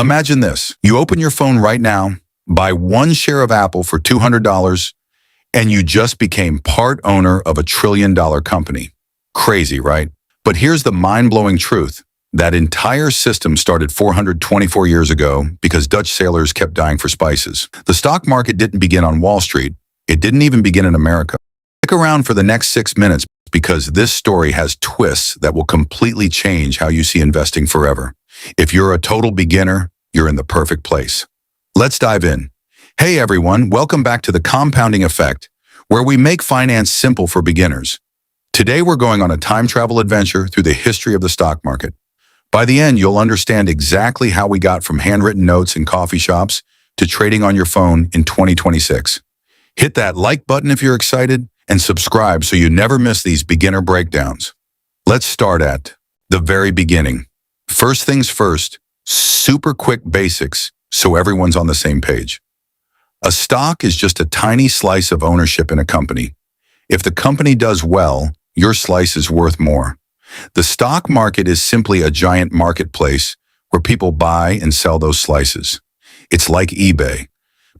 Imagine this. You open your phone right now, buy one share of Apple for $200, and you just became part owner of a trillion-dollar company. Crazy, right? But here's the mind-blowing truth. That entire system started 424 years ago because Dutch sailors kept dying for spices. The stock market didn't begin on Wall Street. It didn't even begin in America. Stick around for the next 6 minutes because this story has twists that will completely change how you see investing forever. If you're a total beginner, you're in the perfect place. Let's dive in. Hey everyone, welcome back to the Compounding Effect, where we make finance simple for beginners. Today we're going on a time travel adventure through the history of the stock market. By the end, you'll understand exactly how we got from handwritten notes in coffee shops to trading on your phone in 2026. Hit that like button if you're excited and subscribe so you never miss these beginner breakdowns. Let's start at the very beginning. First things first, super quick basics so everyone's on the same page. A stock is just a tiny slice of ownership in a company. If the company does well, your slice is worth more. The stock market is simply a giant marketplace where people buy and sell those slices. It's like eBay.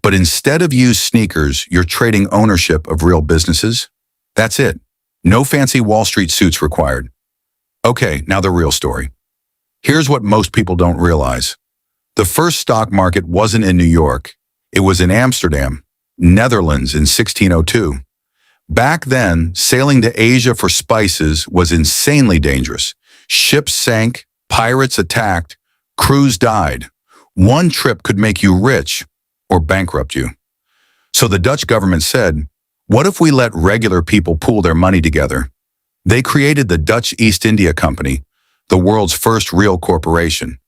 But instead of used sneakers, you're trading ownership of real businesses. That's it. No fancy Wall Street suits required. Okay, now the real story. Here's what most people don't realize. The first stock market wasn't in New York. It was in Amsterdam, Netherlands in 1602. Back then, sailing to Asia for spices was insanely dangerous. Ships sank, pirates attacked, crews died. One trip could make you rich or bankrupt you. So the Dutch government said, what if we let regular people pool their money together? They created the Dutch East India Company, the world's first real corporation.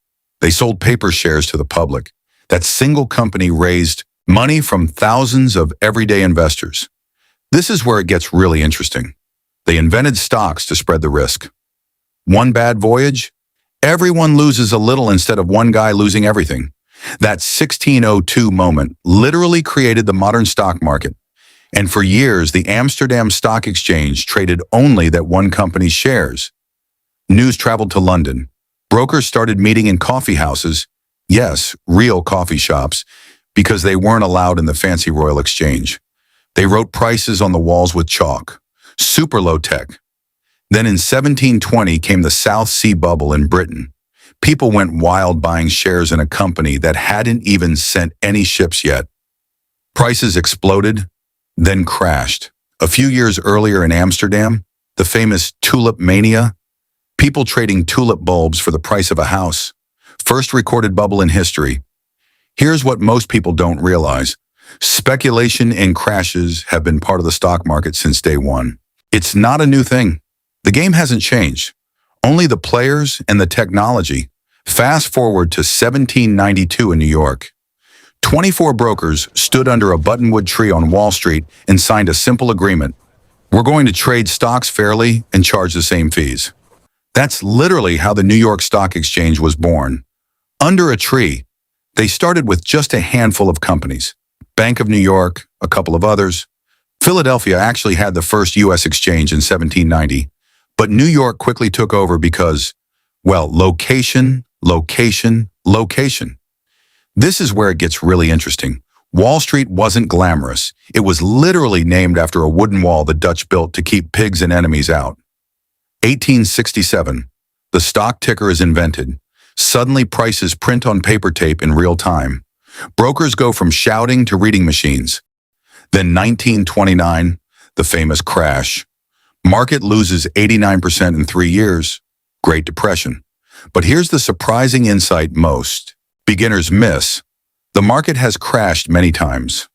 They sold paper shares to the public. That single company raised money from thousands of everyday investors. This is where it gets really interesting. They invented stocks to spread the risk. One bad voyage? Everyone loses a little instead of one guy losing everything. That 1602 moment literally created the modern stock market. And for years, the Amsterdam Stock Exchange traded only that one company's shares. News traveled to London. Brokers started meeting in coffee houses, yes, real coffee shops, because they weren't allowed in the fancy Royal Exchange. They wrote prices on the walls with chalk. Super low tech. Then in 1720 came the South Sea bubble in Britain. People went wild buying shares in a company that hadn't even sent any ships yet. Prices exploded, then crashed. A few years earlier in Amsterdam, the famous tulip mania, people trading tulip bulbs for the price of a house. First recorded bubble in history. Here's what most people don't realize. Speculation and crashes have been part of the stock market since day one. It's not a new thing. The game hasn't changed. Only the players and the technology. Fast forward to 1792 in New York. 24 brokers stood under a buttonwood tree on Wall Street and signed a simple agreement. We're going to trade stocks fairly and charge the same fees. That's literally how the New York Stock Exchange was born. Under a tree, they started with just a handful of companies. Bank of New York, a couple of others. Philadelphia actually had the first U.S. exchange in 1790, but New York quickly took over because, well, location, location, location. This is where it gets really interesting. Wall Street wasn't glamorous. It was literally named after a wooden wall the Dutch built to keep pigs and enemies out. 1867, the stock ticker is invented. Suddenly prices print on paper tape in real time. Brokers go from shouting to reading machines. Then 1929, the famous crash. Market loses 89% in 3 years. Great Depression. But here's the surprising insight most beginners miss. The market has crashed many times.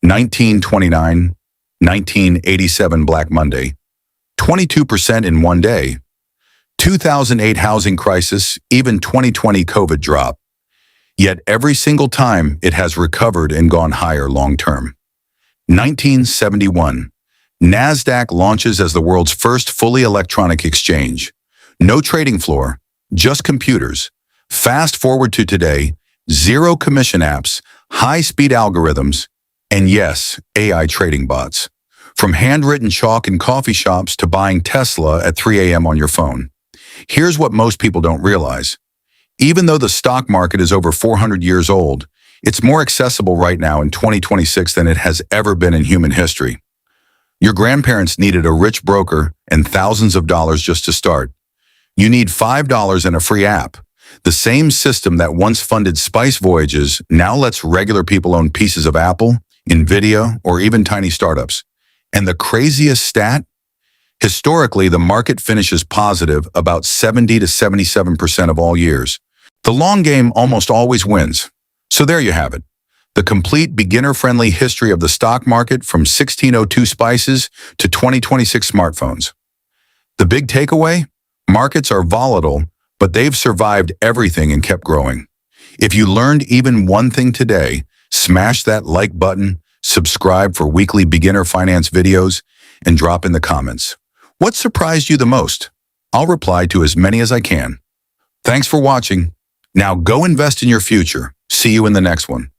1929, 1987 Black Monday, 22% in one day. 2008 housing crisis, even 2020 COVID drop. Yet every single time it has recovered and gone higher long term. 1971, NASDAQ launches as the world's first fully electronic exchange. No trading floor, just computers. Fast forward to today, zero commission apps, high-speed algorithms, and yes, AI trading bots. From handwritten chalk in coffee shops to buying Tesla at 3 a.m. on your phone. Here's what most people don't realize. Even though the stock market is over 400 years old, it's more accessible right now in 2026 than it has ever been in human history. Your grandparents needed a rich broker and thousands of dollars just to start. You need $5 and a free app. The same system that once funded spice voyages now lets regular people own pieces of Apple, Nvidia, or even tiny startups. And the craziest stat? Historically, the market finishes positive about 70 to 77% of all years. The long game almost always wins. So there you have it. The complete beginner-friendly history of the stock market from 1602 spices to 2026 smartphones. The big takeaway? Markets are volatile, but they've survived everything and kept growing. If you learned even one thing today, smash that like button, subscribe for weekly beginner finance videos, and drop in the comments. What surprised you the most? I'll reply to as many as I can. Thanks for watching. Now go invest in your future. See you in the next one.